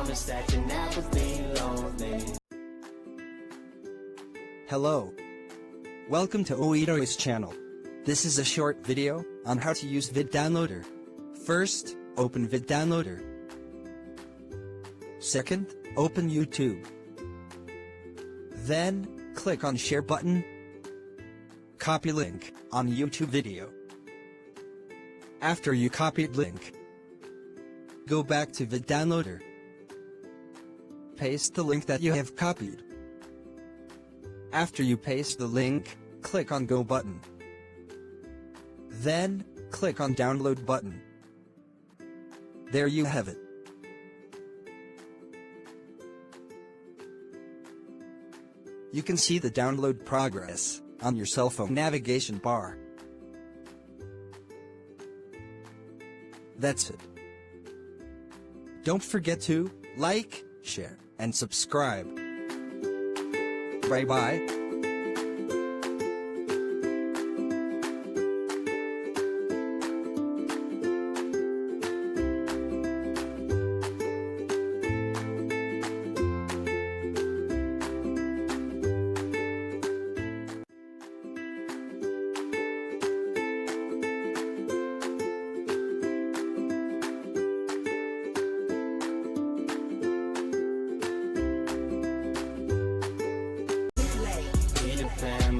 promise that you'll never be lonely. Hello. Welcome to Oitoys Channel. This is a short video on how to use Vid Downloader. First, open Vid Downloader. Second, open YouTube. Then, click on Share button. Copy link on YouTube video. After you copied link, go back to Vid Downloader. Paste the link that you have copied. After you paste the link, click on Go button. Then, click on Download button. There you have it. You can see the download progress on your cell phone navigation bar. That's it. Don't forget to like, share, and subscribe. Bye-bye.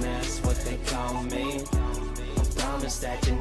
That's what they call me. I promise that you